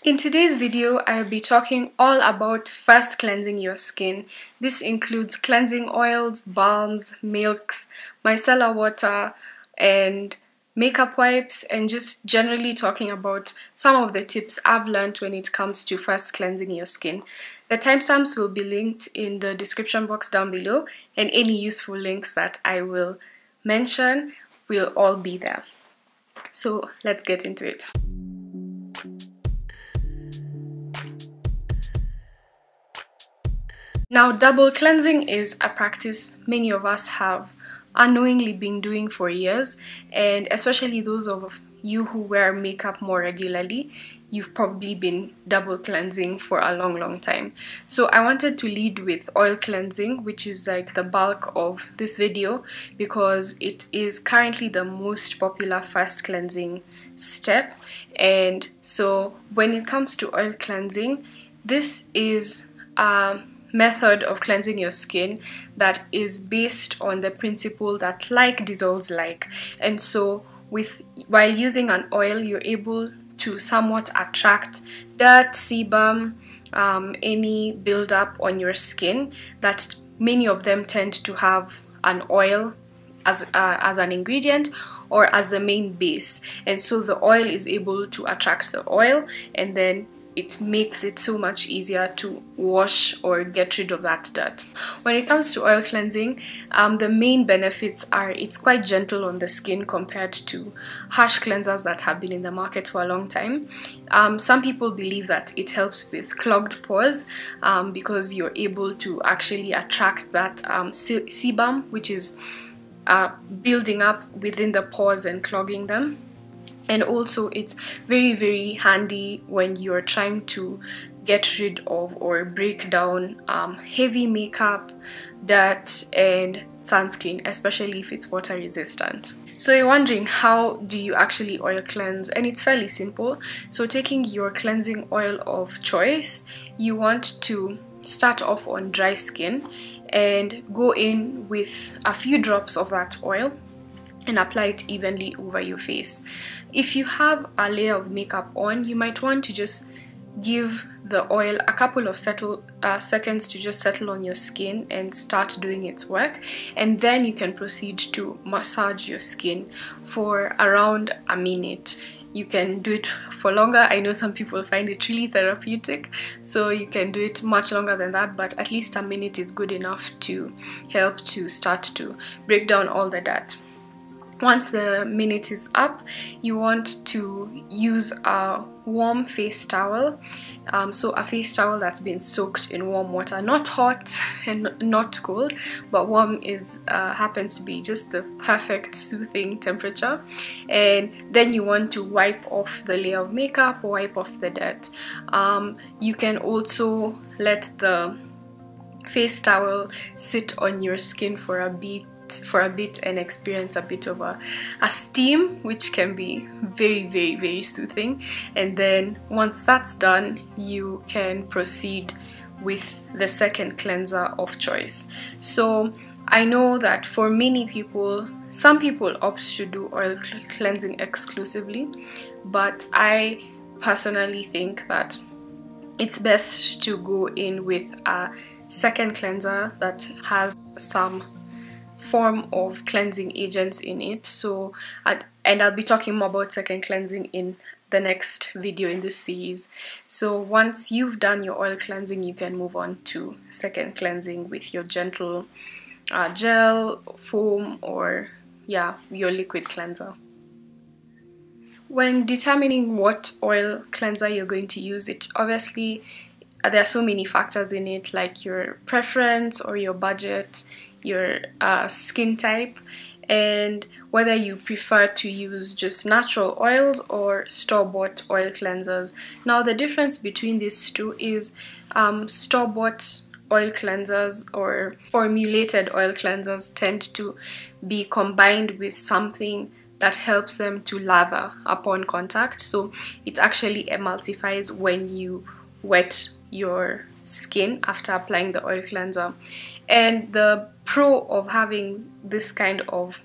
In today's video, I'll be talking all about first cleansing your skin. This includes cleansing oils, balms, milks, micellar water, and makeup wipes, and just generally talking about some of the tips I've learned when it comes to first cleansing your skin. The timestamps will be linked in the description box down below, and any useful links that I will mention will all be there. So let's get into it. Now, double cleansing is a practice many of us have unknowingly been doing for years, and especially those of you who wear makeup more regularly, you've probably been double cleansing for a long time. So I wanted to lead with oil cleansing, which is like the bulk of this video because it is currently the most popular first cleansing step. And so when it comes to oil cleansing, this is a method of cleansing your skin that is based on the principle that like dissolves like. And so while using an oil, you're able to somewhat attract dirt, sebum, any buildup on your skin that many of them tend to have an oil as an ingredient or as the main base. And so the oil is able to attract the oil, and then it makes it so much easier to wash or get rid of that dirt. When it comes to oil cleansing, the main benefits are it's quite gentle on the skin compared to harsh cleansers that have been in the market for a long time. Some people believe that it helps with clogged pores because you're able to actually attract that sebum, which is building up within the pores and clogging them. And also it's very handy when you're trying to get rid of or break down heavy makeup, dirt, and sunscreen, especially if it's water resistant. So you're wondering, how do you actually oil cleanse? And it's fairly simple. So taking your cleansing oil of choice, you want to start off on dry skin and go in with a few drops of that oil and apply it evenly over your face. If you have a layer of makeup on, you might want to just give the oil a couple of seconds to just settle on your skin and start doing its work, and then you can proceed to massage your skin for around a minute. You can do it for longer. I know some people find it really therapeutic, so you can do it much longer than that, but at least a minute is good enough to help to start to break down all the dirt. Once the minute is up, you want to use a warm face towel. So a face towel that's been soaked in warm water, not hot and not cold, but warm is happens to be just the perfect soothing temperature. And then you want to wipe off the layer of makeup, wipe off the dirt. You can also let the face towel sit on your skin for a bit and experience a bit of a steam, which can be very soothing. And then once that's done, you can proceed with the second cleanser of choice. So I know that for many people, some people opt to do oil cleansing exclusively, but I personally think that it's best to go in with a second cleanser that has some form of cleansing agents in it. So and I'll be talking more about second cleansing in the next video in this series. So once you've done your oil cleansing, you can move on to second cleansing with your gentle gel, foam, or your liquid cleanser. When determining what oil cleanser you're going to use, it obviously there are so many factors in it, like your preference or your budget, your skin type, and whether you prefer to use just natural oils or store-bought oil cleansers. Now the difference between these two is store-bought oil cleansers or formulated oil cleansers tend to be combined with something that helps them to lather upon contact, so it actually emulsifies when you wet your skin after applying the oil cleanser. And the pro of having this kind of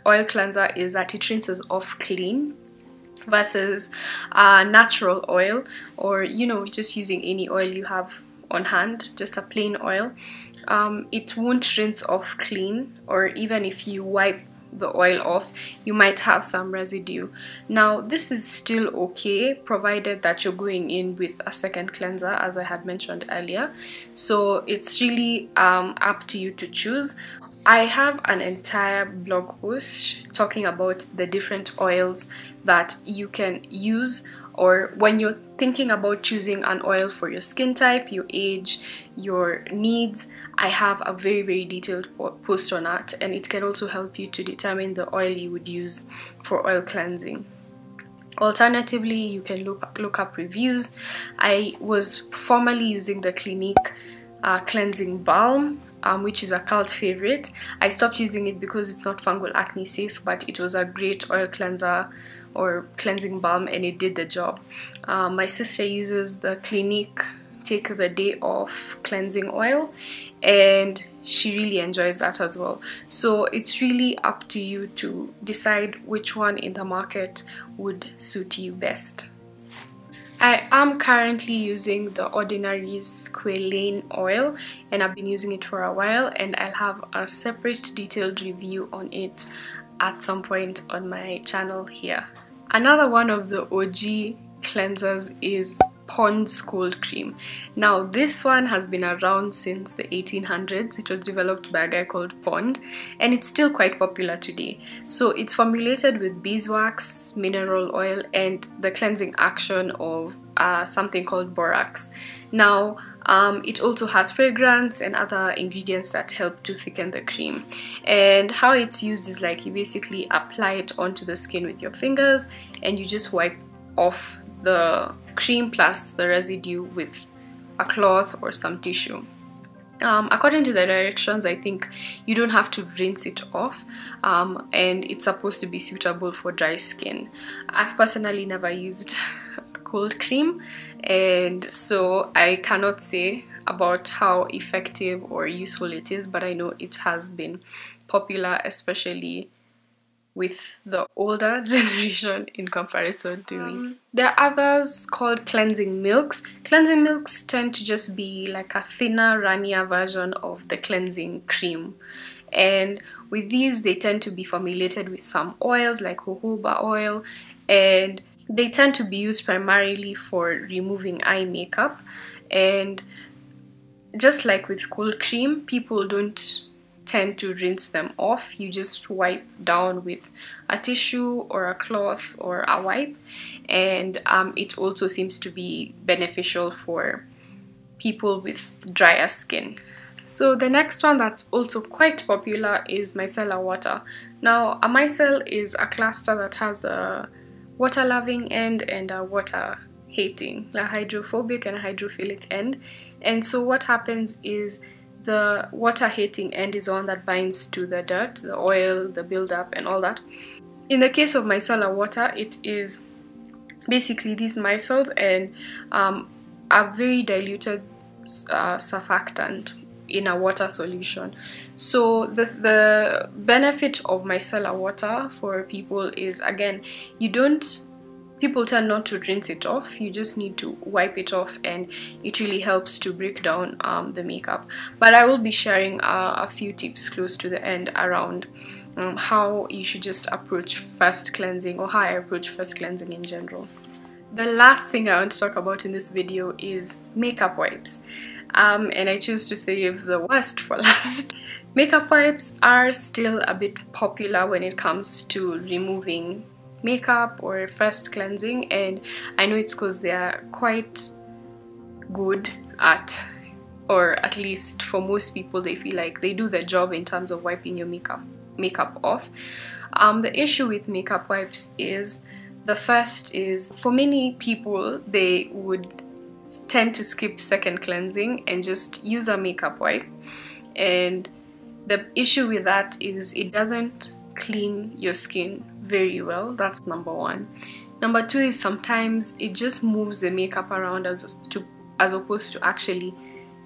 oil cleanser is that it rinses off clean versus natural oil, or just using any oil you have on hand, just a plain oil. It won't rinse off clean, or even if you wipe the oil off, you might have some residue. Now this is still okay provided that you're going in with a second cleanser, as I had mentioned earlier. So it's really up to you to choose. I have an entire blog post talking about the different oils that you can use, or when you're thinking about choosing an oil for your skin type, your age, your needs. I have a very detailed post on that, and it can also help you to determine the oil you would use for oil cleansing. Alternatively, you can look up reviews. I was formerly using the Clinique cleansing balm, which is a cult favorite. I stopped using it because it's not fungal acne safe, but it was a great oil cleanser or cleansing balm, and it did the job. My sister uses the Clinique Take the Day Off cleansing oil, and she really enjoys that as well. So it's really up to you to decide which one in the market would suit you best. I am currently using the Ordinary's Squalane oil, and I've been using it for a while, and I'll have a separate detailed review on it at some point on my channel here. Another one of the OG cleansers is Pond's Cold Cream. Now this one has been around since the 1800s. It was developed by a guy called Pond, and it's still quite popular today. So it's formulated with beeswax, mineral oil, and the cleansing action of something called borax. Now it also has fragrance and other ingredients that help to thicken the cream. And how it's used is like you basically apply it onto the skin with your fingers, and you just wipe off the cream plus the residue with a cloth or some tissue. According to the directions, I think you don't have to rinse it off, and it's supposed to be suitable for dry skin. I've personally never used cold cream, and so I cannot say about how effective or useful it is, but I know it has been popular, especially with the older generation in comparison to me. There are others called cleansing milks. Cleansing milks tend to just be like a thinner, runnier version of the cleansing cream. And with these, they tend to be formulated with some oils like jojoba oil, and they tend to be used primarily for removing eye makeup. And just like with cold cream, people don't tend to rinse them off. You just wipe down with a tissue or a cloth or a wipe, and it also seems to be beneficial for people with drier skin. So the next one that's also quite popular is micellar water. Now a micelle is a cluster that has a water loving end and a water hating, a hydrophobic and a hydrophilic end. And so what happens is the water hating end is the one that binds to the dirt, the oil, the buildup, and all that. In the case of micellar water, it is basically these micelles and a very diluted surfactant in a water solution. So the benefit of micellar water for people is, again, people tend not to rinse it off. You just need to wipe it off, and it really helps to break down the makeup. But I will be sharing a few tips close to the end around how you should just approach first cleansing, or how I approach first cleansing in general. The last thing I want to talk about in this video is makeup wipes. And I choose to save the worst for last. Makeup wipes are still a bit popular when it comes to removing makeup or first cleansing, and I know it's because they are quite good at, or at least for most people, they feel like they do the job in terms of wiping your makeup off. The issue with makeup wipes is, the first is, for many people, they would tend to skip second cleansing and just use a makeup wipe, and the issue with that is it doesn't clean your skin very well. That's number one. Number two is sometimes it just moves the makeup around as opposed to actually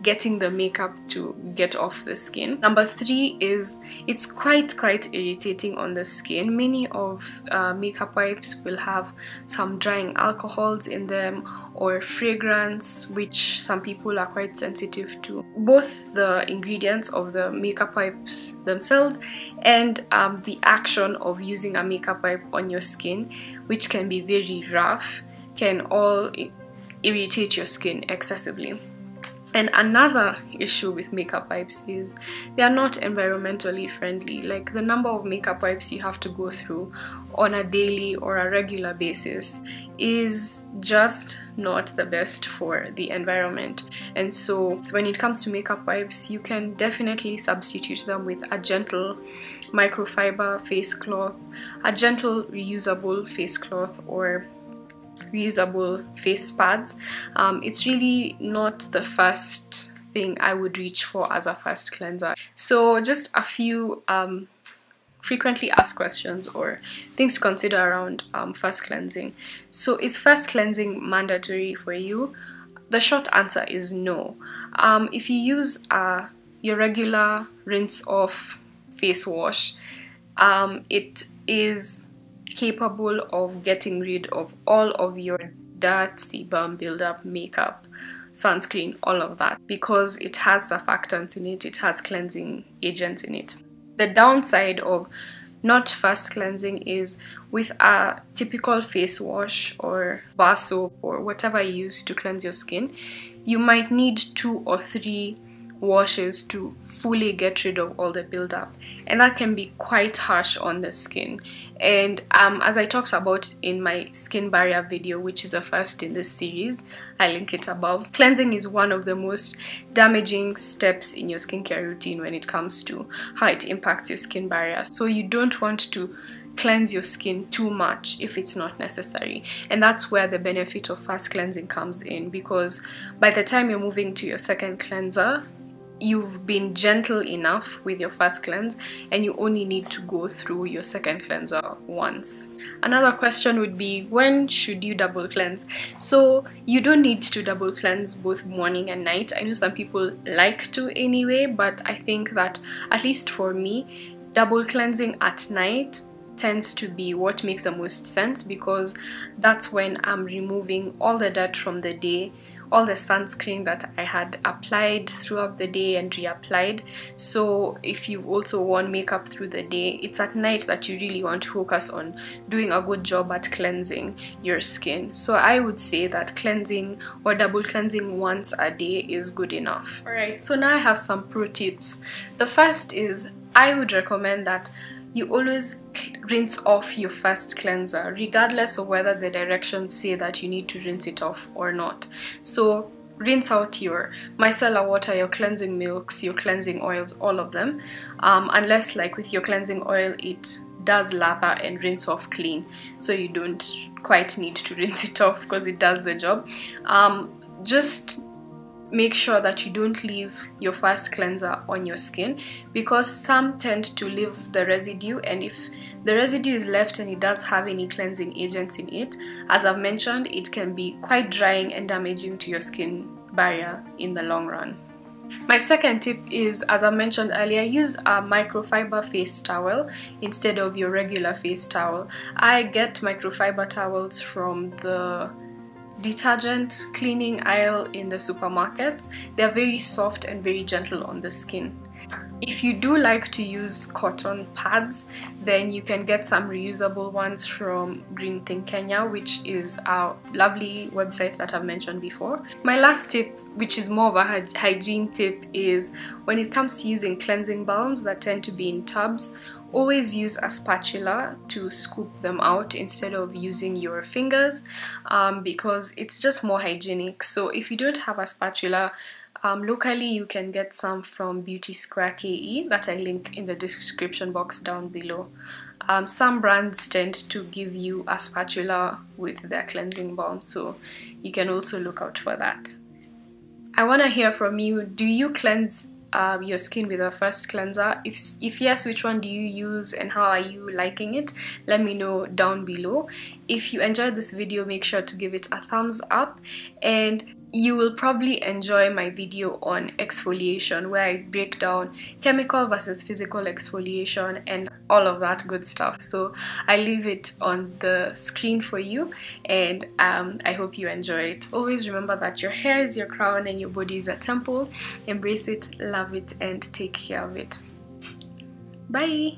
getting the makeup to get off the skin. Number 3 is it's quite irritating on the skin. Many of makeup wipes will have some drying alcohols in them or fragrance, which some people are quite sensitive to. Both the ingredients of the makeup wipes themselves and the action of using a makeup wipe on your skin, which can be very rough, can all irritate your skin excessively. And another issue with makeup wipes is they are not environmentally friendly. Like, the number of makeup wipes you have to go through on a daily or a regular basis is just not the best for the environment. And so when it comes to makeup wipes, you can definitely substitute them with a gentle microfiber face cloth, a gentle reusable face cloth, or reusable face pads. It's really not the first thing I would reach for as a first cleanser. So just a few frequently asked questions or things to consider around first cleansing. So is first cleansing mandatory for you? The short answer is no. If you use your regular rinse off face wash, it is capable of getting rid of all of your dirt, sebum, buildup, makeup, sunscreen, all of that, because it has surfactants in it, it has cleansing agents in it. The downside of not first cleansing is with a typical face wash or bar soap or whatever you use to cleanse your skin, you might need 2 or 3 washes to fully get rid of all the buildup, and that can be quite harsh on the skin. And as I talked about in my skin barrier video, which is the first in this series, I link it above, cleansing is one of the most damaging steps in your skincare routine when it comes to how it impacts your skin barrier. So you don't want to cleanse your skin too much if it's not necessary, and that's where the benefit of fast cleansing comes in, because by the time you're moving to your second cleanser, you've been gentle enough with your first cleanse and you only need to go through your second cleanser once. Another question would be, when should you double cleanse? So you don't need to double cleanse both morning and night. I know some people like to anyway, but I think that, at least for me, double cleansing at night tends to be what makes the most sense, because that's when I'm removing all the dirt from the day, all the sunscreen that I had applied throughout the day and reapplied. So if you've also worn makeup through the day, it's at night that you really want to focus on doing a good job at cleansing your skin. So I would say that cleansing or double cleansing once a day is good enough. Alright, so now I have some pro tips. The first is, I would recommend that you always rinse off your first cleanser, regardless of whether the directions say that you need to rinse it off or not. So rinse out your micellar water, your cleansing milks, your cleansing oils, all of them, unless, like with your cleansing oil, it does lapper and rinse off clean, so you don't quite need to rinse it off because it does the job. Just make sure that you don't leave your first cleanser on your skin, because some tend to leave the residue, and if the residue is left and it does have any cleansing agents in it, as I've mentioned, it can be quite drying and damaging to your skin barrier in the long run. My second tip is, as I mentioned earlier, use a microfiber face towel instead of your regular face towel. I get microfiber towels from the detergent cleaning aisle in the supermarkets. They're very soft and very gentle on the skin. If you do like to use cotton pads, then you can get some reusable ones from Green Thing Kenya, which is a lovely website that I've mentioned before. My last tip, which is more of a hygiene tip, is when it comes to using cleansing balms that tend to be in tubs, always use a spatula to scoop them out instead of using your fingers, because it's just more hygienic. So if you don't have a spatula, locally you can get some from BeautySquareKe that I link in the description box down below. Some brands tend to give you a spatula with their cleansing balm, so you can also look out for that. I want to hear from you. Do you cleanse your skin with a first cleanser? If yes, which one do you use and how are you liking it? Let me know down below. If you enjoyed this video, make sure to give it a thumbs up, and you will probably enjoy my video on exfoliation, where I break down chemical versus physical exfoliation and all of that good stuff. So I leave it on the screen for you, and I hope you enjoy it. Always remember that your hair is your crown and your body is a temple. Embrace it, love it, and take care of it. Bye!